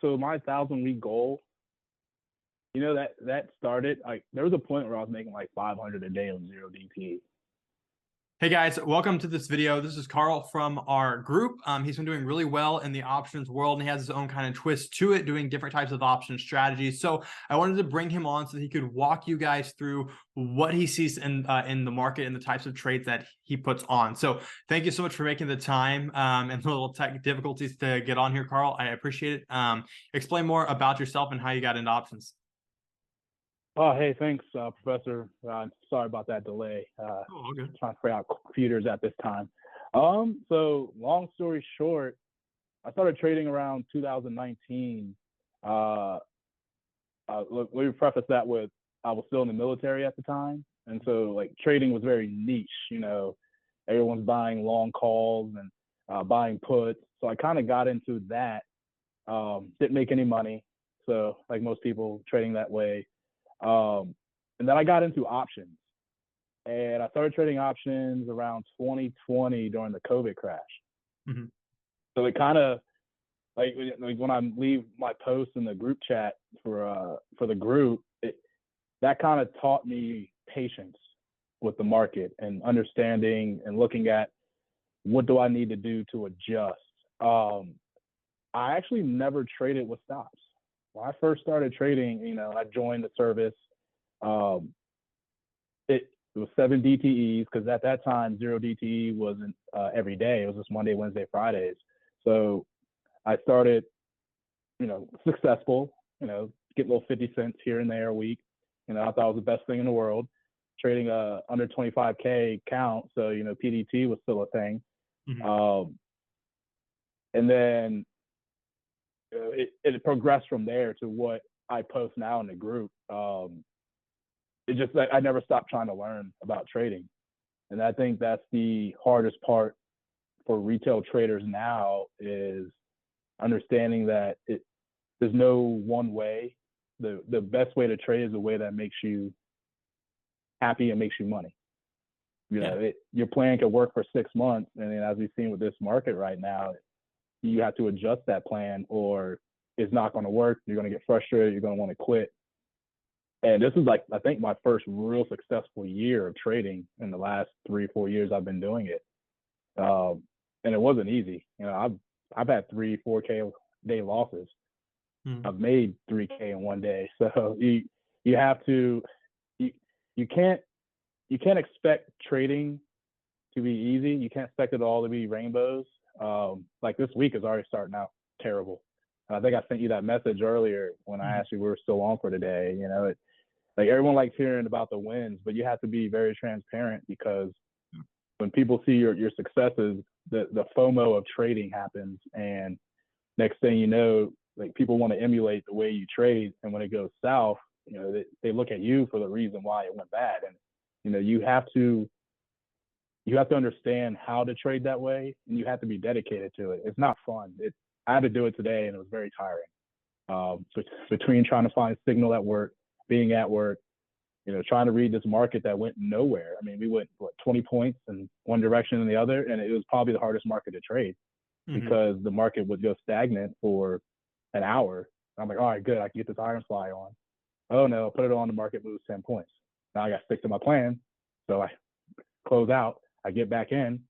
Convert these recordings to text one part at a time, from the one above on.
so my 1,000 week goal, that started like there was a point where I was making like 500 a day on zero DTE. Hey guys, welcome to this video. This is Carl from our group. He's been doing really well in the options world, and he has his own kind of twist to it, doing different types of option strategies. So I wanted to bring him on so that he could walk you guys through what he sees in the market and the types of trades that he puts on. So thank you so much for making the time and the little tech difficulties to get on here, Carl. I appreciate it. Explain more about yourself and how you got into options. Oh, hey, thanks, Professor. Sorry about that delay. All good. Trying to figure out computers at this time. So long story short, I started trading around 2019. Look, let me preface that with I was still in the military at the time, and so like trading was very niche. Everyone's buying long calls and buying puts. So I kind of got into that. Didn't make any money, so like most people trading that way. And then I got into options, and I started trading options around 2020 during the COVID crash. Mm-hmm. So it kind of like when I leave my post in the group chat for the group, that kind of taught me patience with the market and understanding and looking at what do I need to do to adjust. I actually never traded with stops. When I first started trading, I joined the service. It was 7 DTEs because at that time, 0 DTE wasn't every day. It was just Monday, Wednesday, Fridays. So I started, successful, get little 50 cents here and there a week. I thought it was the best thing in the world. Trading under 25K count. So, PDT was still a thing. Mm-hmm. And then it progressed from there to what I post now in the group. It just I never stopped trying to learn about trading, and I think that's the hardest part for retail traders now is understanding that there's no one way. The best way to trade is the way that makes you happy and makes you money. Your plan could work for 6 months, and then as we've seen with this market right now, you have to adjust that plan or it's not going to work. You're going to get frustrated. You're going to want to quit. And this is I think my first real successful year of trading in the last 3-4 years I've been doing it. And it wasn't easy. I've had 3-4K day losses. Mm-hmm. I've made 3K in one day. So you have to, you can't expect trading to be easy. You can't expect it all to be rainbows. Like this week is already starting out terrible. I think I sent you that message earlier when I asked you we were still on for today. Like everyone likes hearing about the wins, but you have to be very transparent because when people see your successes, the FOMO of trading happens, and next thing you know, like people want to emulate the way you trade, and when it goes south, they look at you for the reason why it went bad, and you have to understand how to trade that way, and you have to be dedicated to it. It's not fun. I had to do it today, and it was very tiring. Between trying to find signal at work, being at work, trying to read this market that went nowhere. I mean, we went 20 points in one direction and the other, and it was probably the hardest market to trade because the market would go stagnant for an hour. I'm like, all right, good, I can get this iron fly on. Oh no, put it on, the market moves 10 points. Now I got to stick to my plan, so I close out. I get back in.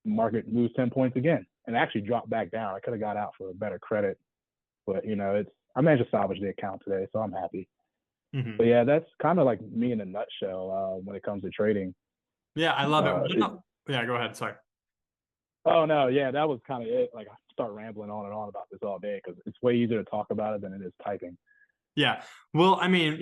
Market moves 10 points again, and actually dropped back down. I could have got out for a better credit, but I managed to salvage the account today, so I'm happy. Mm-hmm. But yeah, that's kind of like me in a nutshell when it comes to trading. Yeah, I love it. Yeah, go ahead. Sorry. Oh no, yeah, that was kind of it. Like I start rambling on and on about this all day because it's way easier to talk about it than it is typing. Yeah. Well, I mean,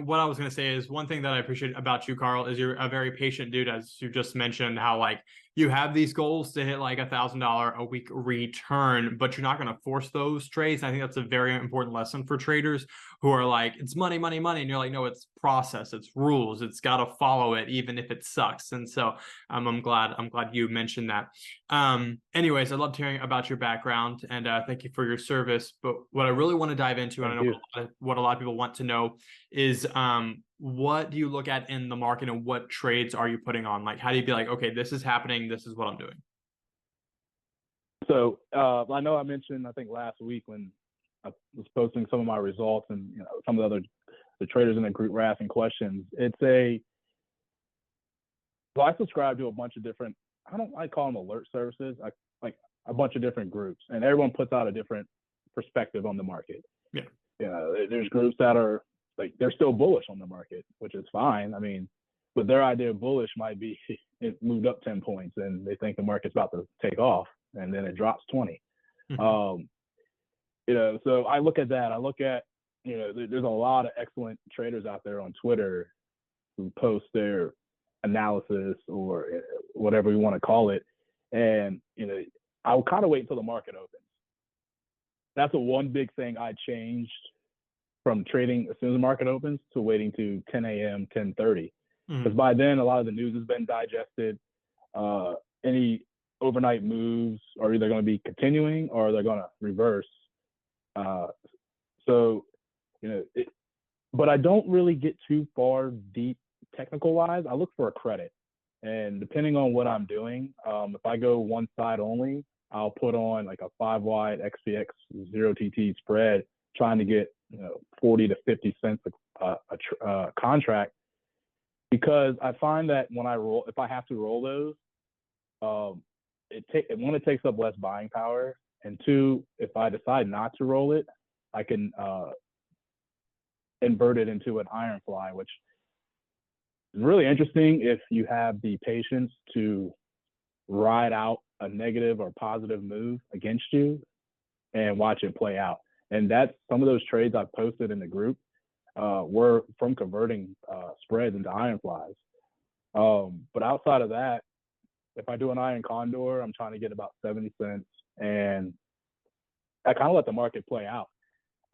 what I was going to say is one thing that I appreciate about you, Carl, is you're a very patient dude, as you just mentioned, how like you have these goals to hit like $1,000 a week return, but you're not going to force those trades. And I think that's a very important lesson for traders who are like, it's money, money, money. And you're like, no, it's process, it's rules. It's got to follow it, even if it sucks. And so I'm glad you mentioned that. Anyways, I loved hearing about your background and thank you for your service. But what I really want to dive into, and I know what a lot of people want to know is what do you look at in the market and what trades are you putting on? Like, how do you be like, okay, this is happening, this is what I'm doing? So I know I mentioned, I think last week when I was posting some of my results, and some of the traders in the group were asking questions. So I subscribe to a bunch of different, I call them alert services. I like a bunch of different groups, and everyone puts out a different perspective on the market. Yeah. There's groups that are like, they're still bullish on the market, which is fine. I mean, but their idea of bullish might be it moved up 10 points and they think the market's about to take off, and then it drops 20. Mhm. So I look at that. I look at, there's a lot of excellent traders out there on Twitter who post their analysis or whatever you want to call it. And, I'll kind of wait until the market opens. That's the one big thing I changed from trading as soon as the market opens to waiting to 10 a.m., 10:30. Because by then, a lot of the news has been digested. Any overnight moves are either going to be continuing or they're going to reverse. But I don't really get too far deep technical wise. I look for a credit, and depending on what I'm doing, if I go one side only, I'll put on like a 5 wide XPX 0TT spread, trying to get 40 to 50 cents a contract, because I find that when if I have to roll those, it takes up less buying power, and two, if I decide not to roll it, I can invert it into an iron fly, which is really interesting if you have the patience to ride out a negative or positive move against you and watch it play out. And that's some of those trades I posted in the group were from converting spreads into iron flies. But outside of that, if I do an iron condor, I'm trying to get about 70 cents, and I kind of let the market play out.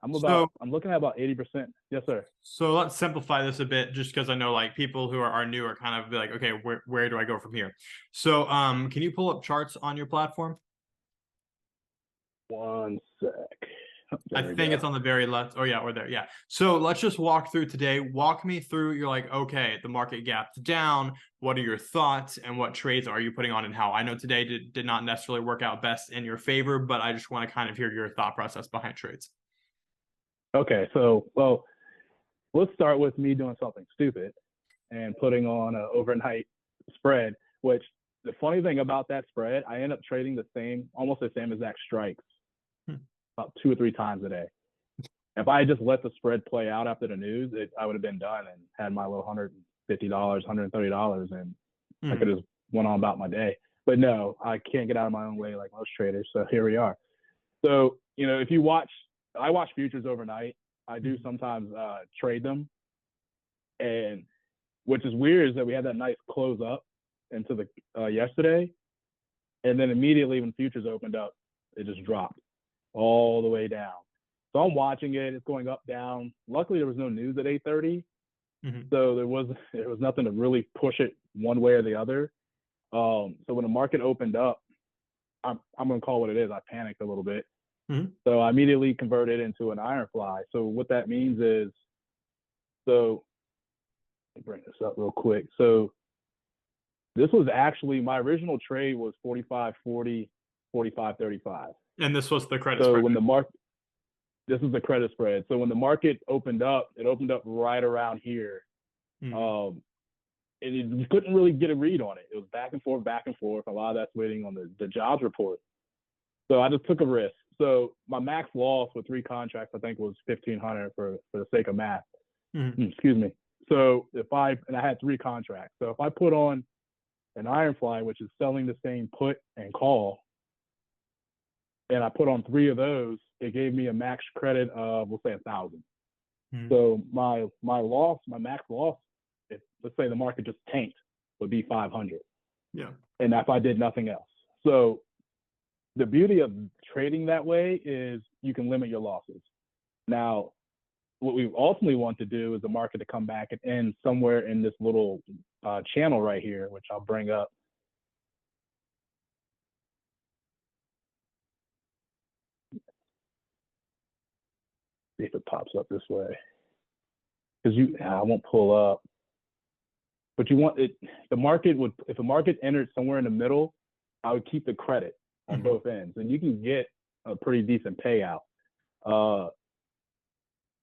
I'm looking at about 80%. Yes, sir. So let's simplify this a bit, just because I know like people who are new are kind of like, okay, where do I go from here? So can you pull up charts on your platform? One sec. I think it's on the very left. Oh yeah, or there. Yeah. So let's just walk through today. Walk me through. You're like, okay, the market gapped down. What are your thoughts, and what trades are you putting on, and how? I know today did not necessarily work out best in your favor, but I just want to kind of hear your thought process behind trades. Okay, so let's start with me doing something stupid and putting on an overnight spread, which the funny thing about that spread, I end up trading almost the same exact strikes about 2 or 3 times a day. If I just let the spread play out after the news, I would have been done and had my little $150, $130, and I could have went on about my day. But no, I can't get out of my own way like most traders. So here we are. So, if you I watch futures overnight. I do sometimes trade them. And which is weird is that we had that nice close up into the yesterday. And then immediately when futures opened up, it just dropped all the way down. So I'm watching it. It's going up, down. Luckily, there was no news at 8:30. So there was nothing to really push it one way or the other. So when the market opened up, I'm going to call it what it is. I panicked a little bit. So I immediately converted into an iron fly. So what that means is, let me bring this up real quick. So this was actually, my original trade was 45.40, 45.35. And this was the credit spread. This is the credit spread. So when the market opened up, it opened up right around here. And you couldn't really get a read on it. It was back and forth, back and forth. A lot of that's waiting on the jobs report. So I just took a risk. So my max loss with 3 contracts, I think, was $1,500 for the sake of math. Excuse me. So I had 3 contracts. So if I put on an iron fly, which is selling the same put and call, and I put on 3 of those, it gave me a max credit of, we'll say, 1,000. So my max loss, if let's say the market just tanked, would be 500. Yeah. And if I did nothing else. So the beauty of trading that way is you can limit your losses. Now, what we ultimately want to do is the market to come back and end somewhere in this little channel right here, which I'll bring up. See if it pops up this way. Because I won't pull up. But you want it, if the market entered somewhere in the middle, I would keep the credit. on both ends, and you can get a pretty decent payout. Uh,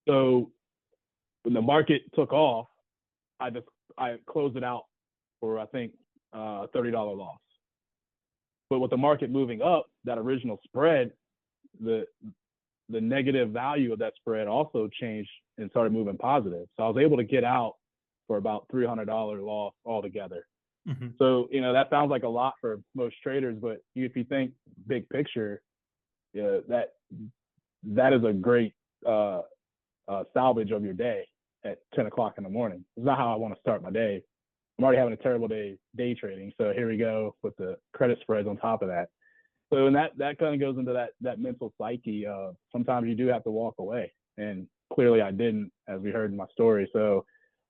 so when the market took off, I closed it out for I think $30 loss. But with the market moving up, that original spread, the negative value of that spread also changed and started moving positive. So I was able to get out for about $300 loss altogether. Mm-hmm. So, that sounds like a lot for most traders, but if you think big picture, that is a great salvage of your day at 10 o'clock in the morning. It's not how I want to start my day. I'm already having a terrible day trading. So here we go with the credit spreads on top of that. So and that kind of goes into that mental psyche. Sometimes you do have to walk away, and clearly I didn't, as we heard in my story. So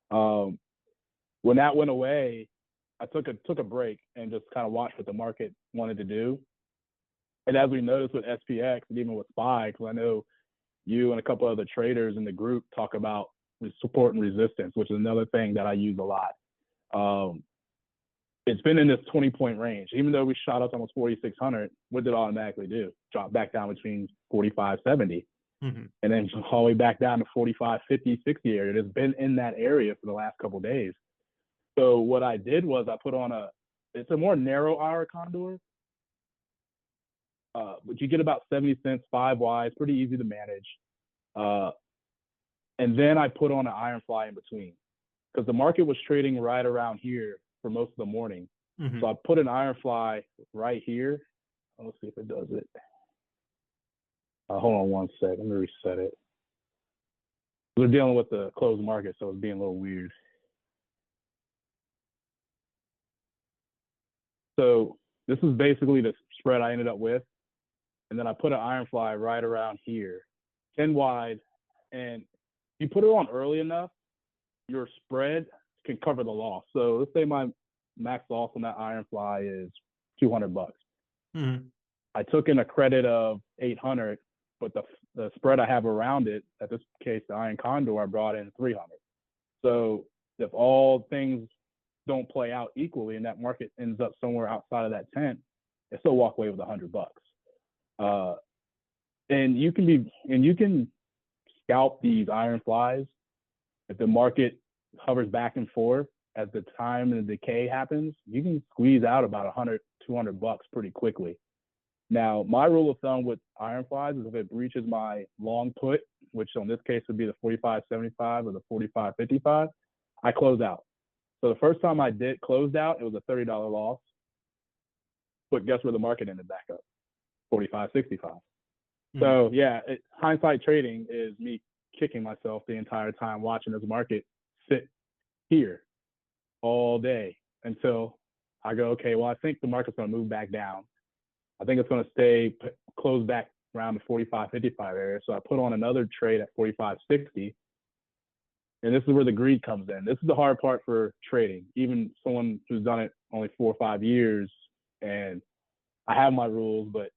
when that went away, I took a break and just kind of watched what the market wanted to do. And as we noticed with SPX and even with SPY, because I know you and a couple other traders in the group talk about support and resistance, which is another thing that I use a lot. It's been in this 20-point range. Even though we shot up to almost 4,600, what did it automatically do? Drop back down between 45.70, and then all the way back down to 45.50, 60 area. It's been in that area for the last couple of days. So what I did was I put on it's a more narrow hour condor, but you get about 70 cents 5 wise, pretty easy to manage. And then I put on an iron fly in between, because the market was trading right around here for most of the morning. Mm-hmm. So I put an iron fly right here. Let's see if it does it. Hold on one sec. Let me reset it. We're dealing with the closed market, so it's being a little weird. So this is basically the spread I ended up with. And then I put an iron fly right around here, 10 wide. And if you put it on early enough, your spread can cover the loss. So let's say my max loss on that iron fly is $200. Mm-hmm. I took in a credit of 800, but the spread I have around it, at this case, the iron condor, I brought in 300. So if all things don't play out equally and that market ends up somewhere outside of that tent, I still walk away with $100. And you can scalp these iron flies. If the market hovers back and forth as the time and the decay happens, you can squeeze out about $100, $200 pretty quickly. Now, my rule of thumb with iron flies is if it breaches my long put, which in this case would be the 45.75 or the 45.55, I close out. So the first time I did closed out, it was a $30 loss. But guess where the market ended back up? 45.65. Mm-hmm. So yeah, hindsight trading is me kicking myself the entire time watching this market sit here all day until I go, okay, well, I think the market's going to move back down. I think it's going to stay close back around the 45.55 area. So I put on another trade at 45.60. And this is where the greed comes in. This is the hard part for trading. Even someone who's done it only 4 or 5 years, and I have my rules, but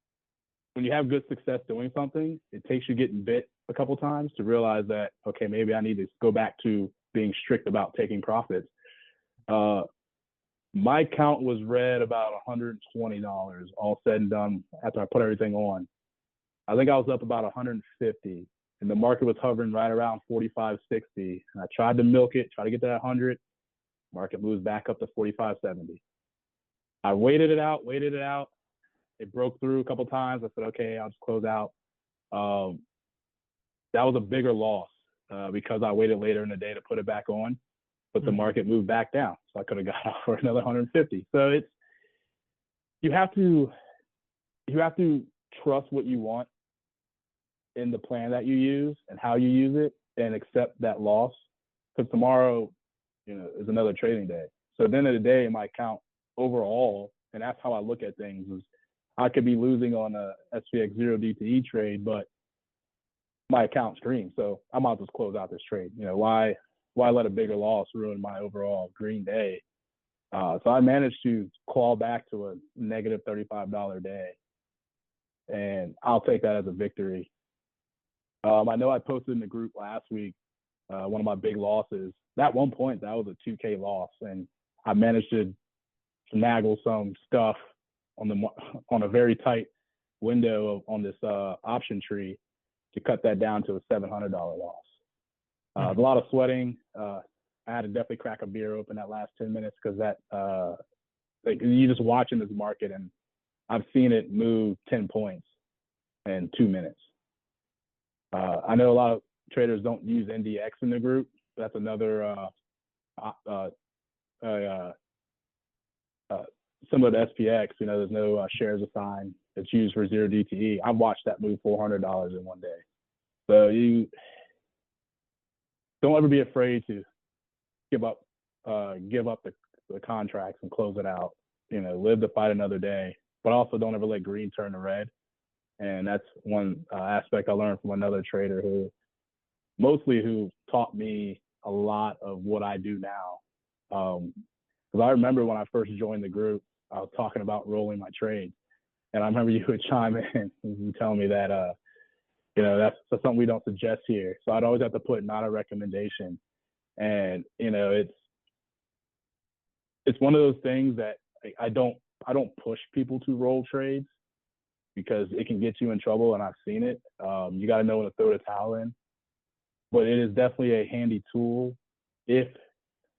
when you have good success doing something, it takes you getting bit a couple times to realize that, okay, maybe I need to go back to being strict about taking profits. My count was read about $120 all said and done after I put everything on. I think I was up about 150, and the market was hovering right around 45.60. And I tried to milk it, try to get to that 100. Market moves back up to 45.70. I waited it out. It broke through a couple times. I said, okay, I'll just close out. That was a bigger loss because I waited later in the day to put it back on, but the market moved back down. So I could have got out for another 150. So you have to trust what you want in the plan that you use and how you use it, and accept that loss, because tomorrow, is another trading day. So at the end of the day, my account overall, and that's how I look at things, is I could be losing on a SPX 0 DTE trade, but my account's green. So I might as well close out this trade. Why let a bigger loss ruin my overall green day? So I managed to claw back to a negative $35 day, and I'll take that as a victory. I know I posted in the group last week one of my big losses. At one point, that was a $2K loss, and I managed to finagle some stuff on a very tight window on this option tree to cut that down to a $700 loss. A lot of sweating. I had to definitely crack a beer open that last 10 minutes because that like you just watching this market, and I've seen it move 10 points in 2 minutes. I know a lot of traders don't use NDX in the group. That's another similar to SPX. You know, there's no shares assigned. It's used for zero DTE. I've watched that move $400 in one day. So you don't ever be afraid to give up the contracts and close it out. You know, live to fight another day, but also don't ever let green turn to red. And that's one aspect I learned from another trader who taught me a lot of what I do now. Because I remember when I first joined the group, I was talking about rolling my trades, and I remember you would chime in and tell me that you know, that's something we don't suggest here. So I'd always have to put not a recommendation. And you know, it's one of those things that I don't push people to roll trades because it can get you in trouble, and I've seen it. You got to know when to throw the towel in. But it is definitely a handy tool if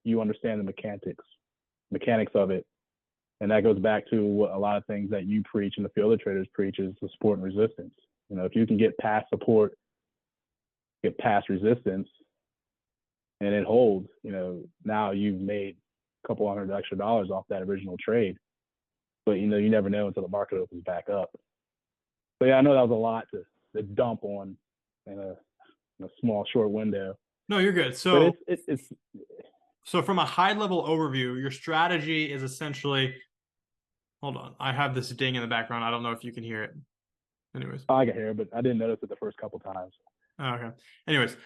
you understand the mechanics of it. And that goes back to what a lot of things that you preach and the field of traders preach is the support and resistance. You know, if you can get past support, get past resistance, and it holds, you know, now you've made a couple $100 extra off that original trade. But, you know, you never know until the market opens back up. So, yeah, I know that was a lot to dump on in a small, short window. No, you're good. So it's so from a high level overview, your strategy is essentially, hold on, I have this ding in the background. I don't know if you can hear it. Anyways. I can hear it, but I didn't notice it the first couple times. Okay. Anyways,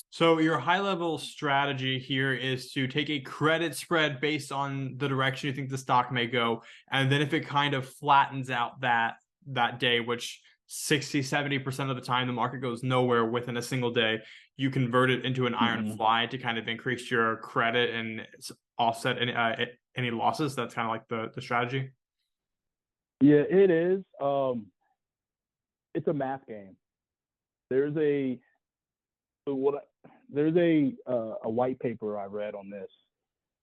so your high level strategy here is to take a credit spread based on the direction you think the stock may go. And then if it kind of flattens out that day, which 60-70% of the time the market goes nowhere within a single day, you convert it into an iron fly to kind of increase your credit and offset any losses. That's kind of like the strategy. Yeah, it is. It's a math game. There's a white paper I read on this,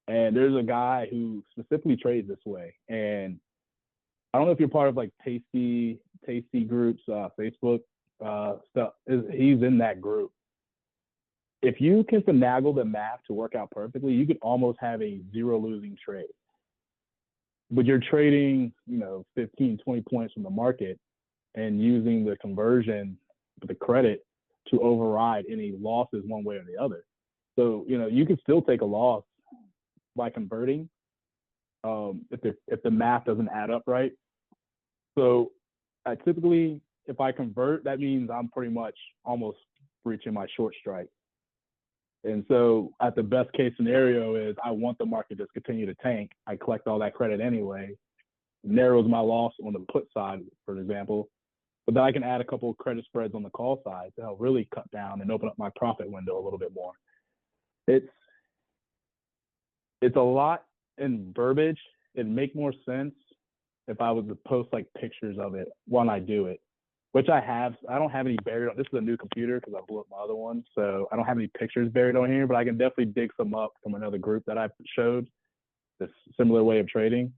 and there's a guy who specifically trades this way. And I don't know if you're part of like Tasty groups, Facebook stuff. He's in that group. If you can finagle the math to work out perfectly, you could almost have a zero losing trade. But you're trading, you know, 15, 20 points from the market and using the conversion, the credit to override any losses one way or the other. So, you know, you can still take a loss by converting if the math doesn't add up right. So I typically, if I convert, that means I'm pretty much almost reaching my short strike. And so at the best case scenario is I want the market to continue to tank. I collect all that credit anyway, narrows my loss on the put side, for example. But then I can add a couple of credit spreads on the call side to help really cut down and open up my profit window a little bit more. It's a lot in verbiage. It'd make more sense if I was to post like pictures of it when I do it, which I have. I don't have any buried on. This is a new computer because I blew up my other one. So I don't have any pictures buried on here, but I can definitely dig some up from another group that I showed this similar way of trading.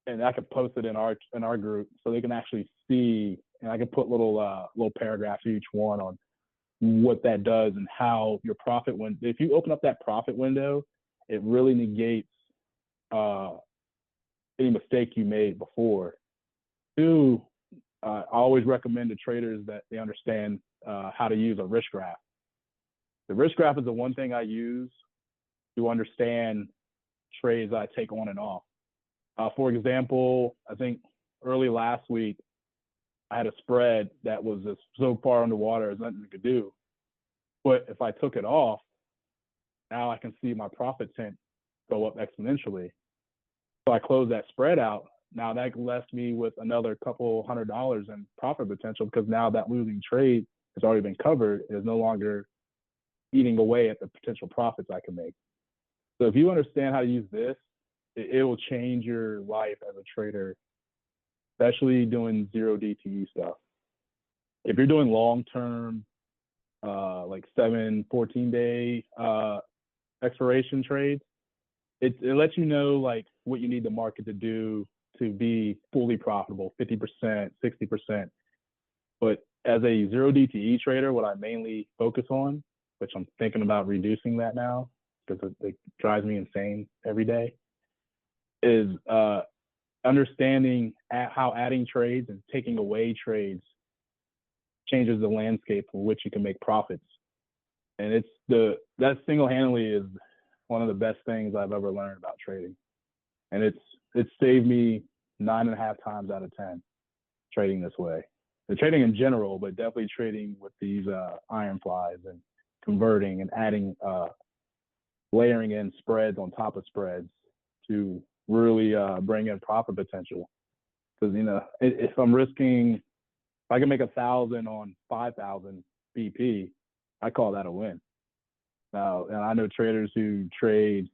And I could post it in our group so they can actually see, and I can put little paragraphs each one on what that does and how your profit window. If you open up that profit window, it really negates any mistake you made before. Two, I always recommend to traders that they understand how to use a risk graph. The risk graph is the one thing I use to understand trades I take on and off. For example, I think early last week, I had a spread that was just so far underwater, there's nothing I could do. But if I took it off, now I can see my profit tent go up exponentially. So I closed that spread out. Now that left me with another couple $100 in profit potential because now that losing trade has already been covered. It is no longer eating away at the potential profits I can make. So if you understand how to use this, it will change your life as a trader, especially doing zero DTE stuff. If you're doing long term, like 7, 14 day expiration trades, it lets you know like what you need the market to do to be fully profitable, 50%, 60%. But as a zero DTE trader, what I mainly focus on, which I'm thinking about reducing that now because it drives me insane every day, is understanding how adding trades and taking away trades changes the landscape for which you can make profits. And that single-handedly is one of the best things I've ever learned about trading. And it's saved me 9.5 times out of 10 trading this way. The trading in general, but definitely trading with these iron flies and converting and adding, layering in spreads on top of spreads to really bring in profit potential. Because if I can make 1,000 on 5,000 BP, I call that a win. Now, and I know traders who trade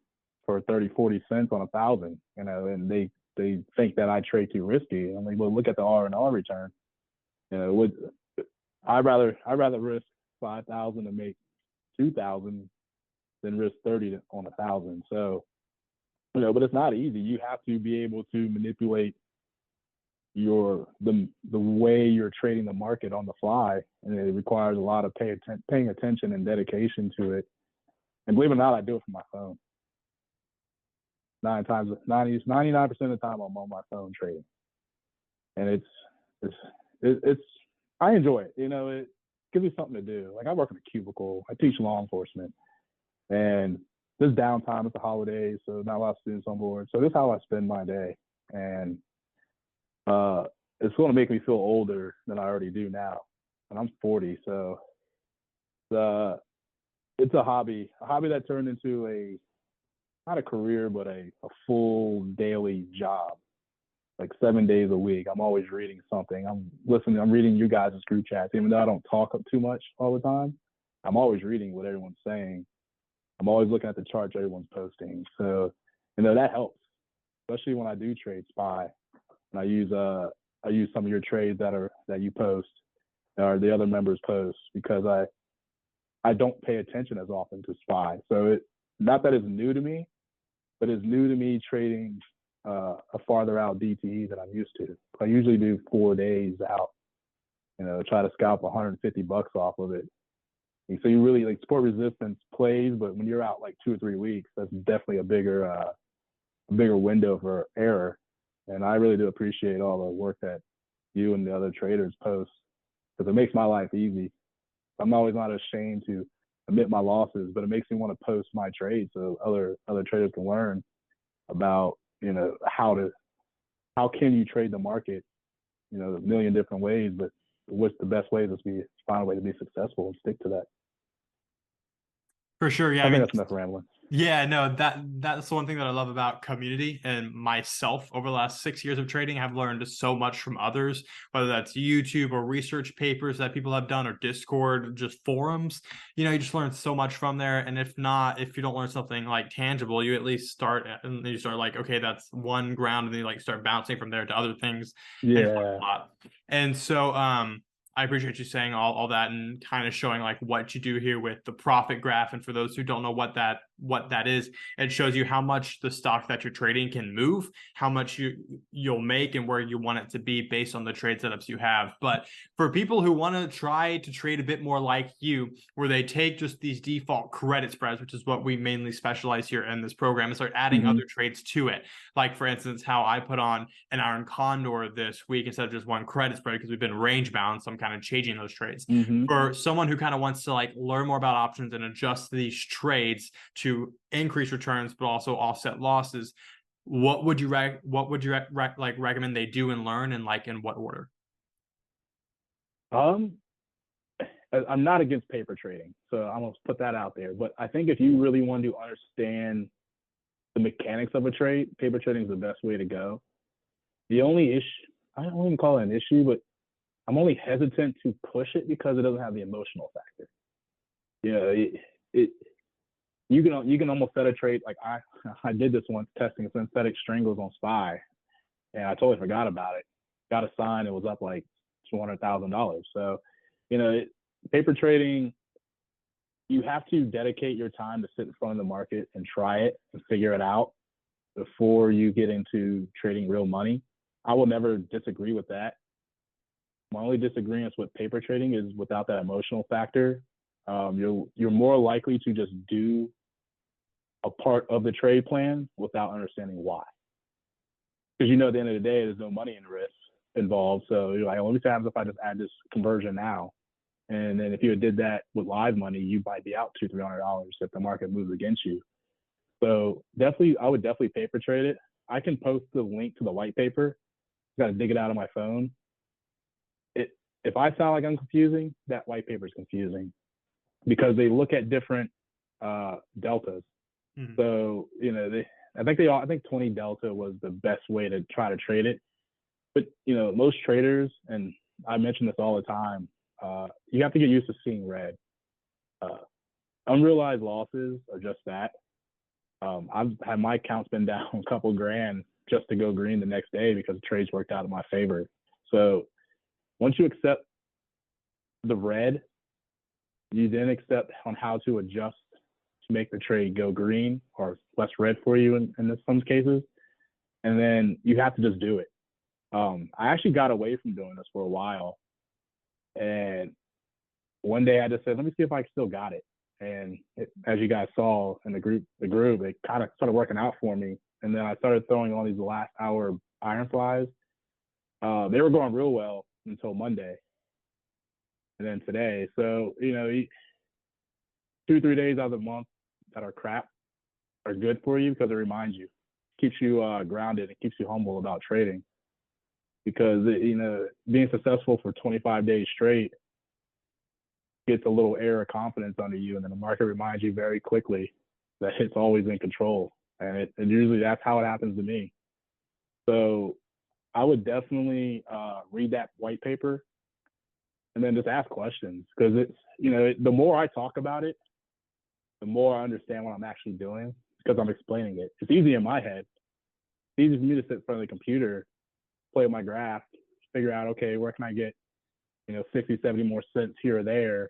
for 30, 40 cents on 1,000, and they think that I trade too risky. I'm like, well, look at the R&R return. I'd rather risk 5,000 to make 2,000 than risk 30 on 1,000. So, but it's not easy. You have to be able to manipulate the way you're trading the market on the fly, and it requires a lot of paying attention and dedication to it. And believe it or not, I do it from my phone. 99% of the time I'm on my phone trading, and it's I enjoy it. It gives me something to do. Like I work in a cubicle. I teach law enforcement, and this downtime, it's the holidays, so not a lot of students on board. So this is how I spend my day, and it's going to make me feel older than I already do now, and I'm 40. So it's a hobby that turned into not a career, but a full daily job, like 7 days a week. I'm always reading something. I'm reading you guys' group chats, even though I don't talk too much all the time. I'm always reading what everyone's saying. I'm always looking at the charts everyone's posting. So, that helps, especially when I do trade SPY. And I use some of your trades that you post or the other members post, because I don't pay attention as often to SPY. So not that it's new to me, but it's new to me trading a farther out DTE than I'm used to. I usually do 4 days out, try to scalp $150 off of it. And so you really, like, support resistance plays, but when you're out like 2 or 3 weeks, that's definitely a bigger window for error. And I really do appreciate all the work that you and the other traders post, because it makes my life easy. I'm always not ashamed to admit my losses, but it makes me want to post my trades so other traders can learn about, how can you trade the market, a million different ways, but what's the best way to find a way to be successful and stick to that. For sure. Yeah. I think that's enough rambling. Yeah, no, that's the one thing that I love about community, and myself over the last 6 years of trading. I've learned so much from others, whether that's YouTube or research papers that people have done, or Discord, just forums. You just learn so much from there. And if you don't learn something like tangible, you at least start like, okay, that's one ground, and then you like start bouncing from there to other things. Yeah. And so I appreciate you saying all that and kind of showing like what you do here with the profit graph. And for those who don't know what that is, it shows you how much the stock that you're trading can move, how much you'll make, and where you want it to be based on the trade setups you have. But for people who want to try to trade a bit more like you, where they take just these default credit spreads, which is what we mainly specialize here in this program, and start adding other trades to it. Like, for instance, how I put on an iron condor this week instead of just one credit spread, because we've been range bound. So I'm kind of changing those trades. For someone who kind of wants to like learn more about options and adjust these trades to increase returns but also offset losses, what would you recommend they do and learn, and like in what order? I'm not against paper trading, so I'm gonna put that out there. But I think if you really want to understand the mechanics of a trade, paper trading is the best way to go. The only issue, I don't even call it an issue, but I'm only hesitant to push it because it doesn't have the emotional factor. you can almost set a trade. Like I did this once testing synthetic strangles on SPY, and I totally forgot about it. Got a sign, it was up like $200,000. So, paper trading, you have to dedicate your time to sit in front of the market and try it and figure it out before you get into trading real money. I will never disagree with that. My only disagreement with paper trading is without that emotional factor. You're more likely to just do a part of the trade plan without understanding why. Because at the end of the day, there's no money in risk involved. So you're like, well, let me see what happens if I just add this conversion now. And then if you did that with live money, you might be out $200-300 if the market moves against you. So I would definitely paper trade it. I can post the link to the white paper. Got to dig it out of my phone. If I sound like I'm confusing, that white paper is confusing because they look at different deltas. Mm-hmm. So I think 20 delta was the best way to try to trade it. But most traders, and I mention this all the time, you have to get used to seeing red. Unrealized losses are just that. I've had my accounts been down a couple grand just to go green the next day because the trades worked out in my favor. So once you accept the red, you then accept on how to adjust to make the trade go green or less red for you in some cases. And then you have to just do it. I actually got away from doing this for a while. And one day I just said, let me see if I still got it. And as you guys saw in the group, it kind of started working out for me. And then I started throwing all these last hour iron flies. They were going real well until Monday. And then today. So, 2-3 days out of the month that are crap are good for you because it reminds you, keeps you grounded, and keeps you humble about trading. Because, being successful for 25 days straight gets a little air of confidence under you. And then the market reminds you very quickly that it's always in control. And usually that's how it happens to me. So I would definitely read that white paper and then just ask questions because the more I talk about it, the more I understand what I'm actually doing because I'm explaining it. It's easy in my head. It's easy for me to sit in front of the computer, play with my graph, figure out, okay, where can I get, 60, 70 more cents here or there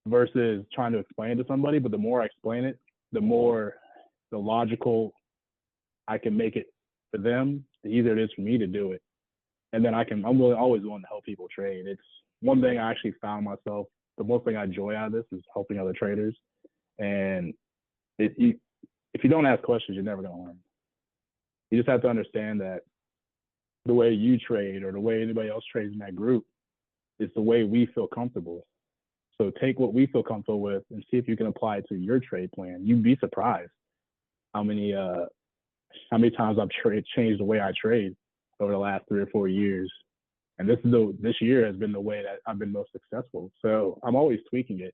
versus trying to explain it to somebody. But the more I explain it, the more the logical I can make it for them, the easier it is for me to do it. And then I'm always willing to help people trade. It's one thing I actually found myself, the most thing I enjoy out of this is helping other traders. And if you don't ask questions, you're never going to learn. You just have to understand that the way you trade or the way anybody else trades in that group is the way we feel comfortable. So take what we feel comfortable with and see if you can apply it to your trade plan. You'd be surprised how many times I've changed the way I trade over the last 3 or 4 years. And this year has been the way that I've been most successful. So I'm always tweaking it.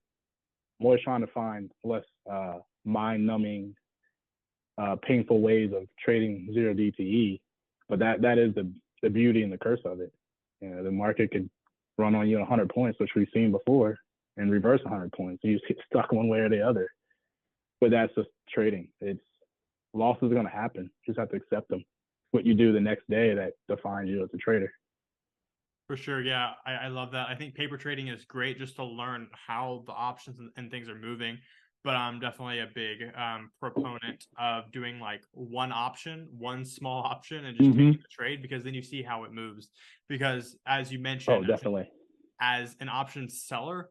I'm always trying to find less mind-numbing, painful ways of trading zero DTE. But that is the beauty and the curse of it. The market could run on you 100 points, which we've seen before, and reverse 100 points. You just get stuck one way or the other. But that's just trading. Losses are going to happen. You just have to accept them. What you do the next day that defines you as a trader. For sure. Yeah, I love that. I think paper trading is great just to learn how the options and things are moving. But I'm definitely a big proponent of doing like one small option, and just taking the trade because then you see how it moves. Because as you mentioned, definitely, as an option seller,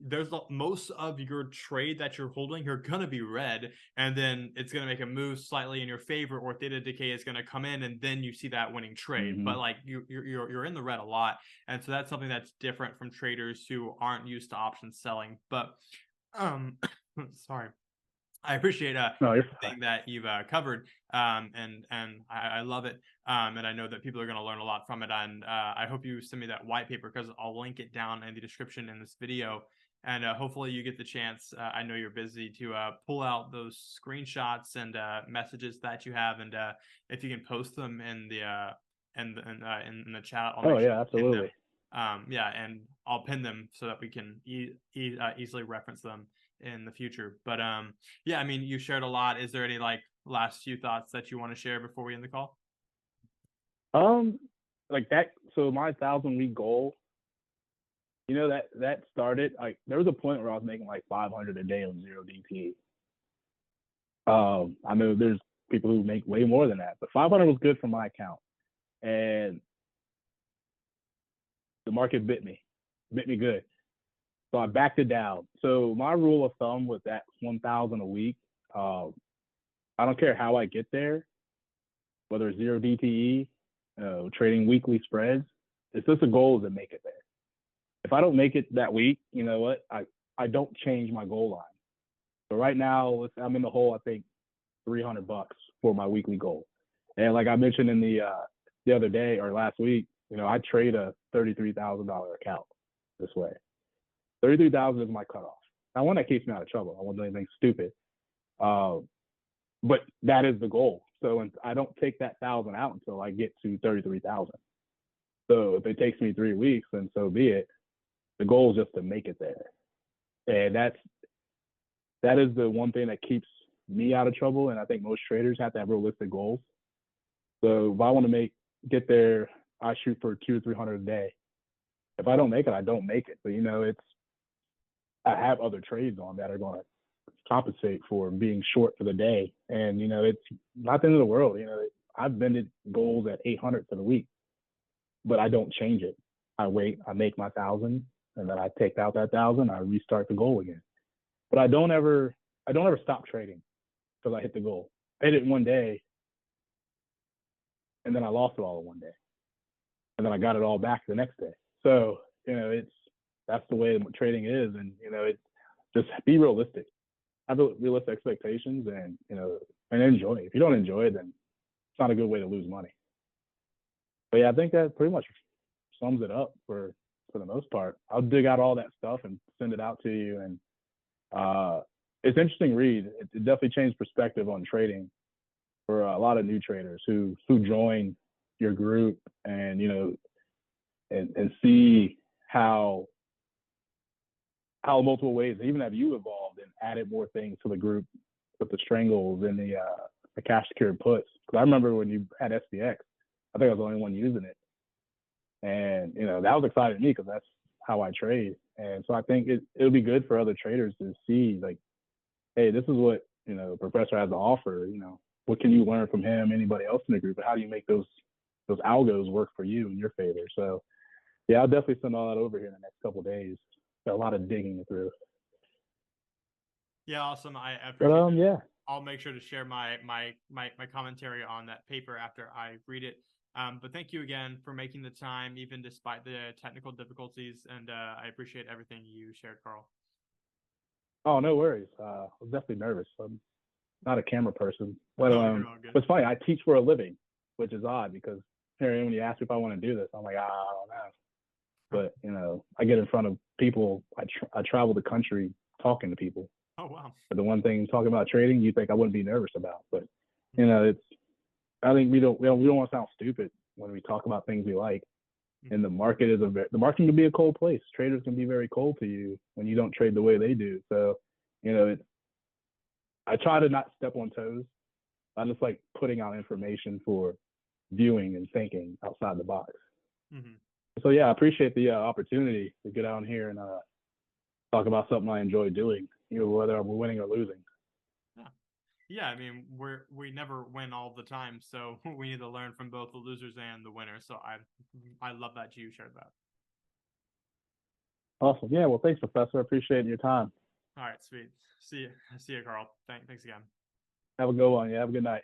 there's most of your trade that you're holding, you're going to be red, and then it's going to make a move slightly in your favor, or theta decay is going to come in, and then you see that winning trade. But like you're in the red a lot, and so that's something that's different from traders who aren't used to option selling. But sorry, I appreciate everything that you've covered, and I love it, and I know that people are going to learn a lot from it. And I hope you send me that white paper because I'll link it down in the description in this video. And hopefully you get the chance. I know you're busy to pull out those screenshots and messages that you have, and if you can post them in the in the chat. Oh yeah, absolutely. Yeah, and I'll pin them so that we can easily reference them. in the future. But yeah, I mean, you shared a lot. Is there any like last few thoughts that you want to share before we end the call? Um, like that. So my 1,000 week goal, that started like there was a point where I was making like 500 a day on zero DTE. I know there's people who make way more than that, but 500 was good for my account, and the market bit me good. So I backed it down. So my rule of thumb was that 1,000 a week. Um, I don't care how I get there, whether it's zero DTE, trading weekly spreads. It's just a goal to make it there. If I don't make it that week, you know what? I don't change my goal line. So right now, I'm in the hole. I think $300 for my weekly goal. And like I mentioned in the other day or last week, I trade a $33,000 account this way. 33,000 is my cutoff. Now, one that keeps me out of trouble. I won't do anything stupid. But that is the goal. So I don't take that 1,000 out until I get to 33,000. So if it takes me 3 weeks, then so be it. The goal is just to make it there, and that is the one thing that keeps me out of trouble. And I think most traders have to have realistic goals. So if I want to get there, I shoot for 200 or 300 a day. If I don't make it, I don't make it. But I have other trades on that are going to compensate for being short for the day. And it's not the end of the world. I've been goals at 800 for the week, but I don't change it. I wait, I make my 1,000, and then I take out that 1,000, I restart the goal again. But I don't ever stop trading because I hit the goal. I hit it in one day, and then I lost it all in one day, and then I got it all back the next day. So that's the way trading is, and it's just be realistic, have realistic expectations, and and enjoy. If you don't enjoy it, then it's not a good way to lose money. But yeah, I think that pretty much sums it up for the most part. I'll dig out all that stuff and send it out to you. And it's interesting read. It definitely changed perspective on trading for a lot of new traders who join your group and and see how multiple ways, even have you evolved and added more things to the group with the strangles and the cash secured puts. Because I remember when you had SPX, I think I was the only one using it. And that was exciting to me because that's how I trade. And so I think it'll be good for other traders to see like, hey, this is what the professor has to offer. What can you learn from him, anybody else in the group, and how do you make those algos work for you in your favor? So yeah, I'll definitely send all that over here in the next couple of days. Got a lot of digging through. Yeah, awesome. I But appreciate it. yeah. I'll make sure to share my commentary on that paper after I read it. But thank you again for making the time, even despite the technical difficulties. And I appreciate everything you shared, Carl. Oh, no worries. I was definitely nervous. I'm not a camera person. But No, you're all good. it's funny. I teach for a living, which is odd because here when you ask me if I want to do this, I'm like, I don't know. But I get in front of people. I travel the country talking to people. Oh wow. But the one thing talking about trading, you think I wouldn't be nervous about, but it's. I think we don't want to sound stupid when we talk about things we like. And the market the market can be a cold place. Traders can be very cold to you when you don't trade the way they do. So, I try to not step on toes. I just like putting out information for viewing and thinking outside the box. Mm-hmm. So yeah, I appreciate the opportunity to get out here and talk about something I enjoy doing, whether I'm winning or losing. Yeah, I mean, we never win all the time, so we need to learn from both the losers and the winners. So I love that you shared that. Awesome. Yeah. Well, thanks, Professor. I appreciate your time. All right, sweet. See you, Carl. Thanks again. Have a good one. Yeah. Have a good night.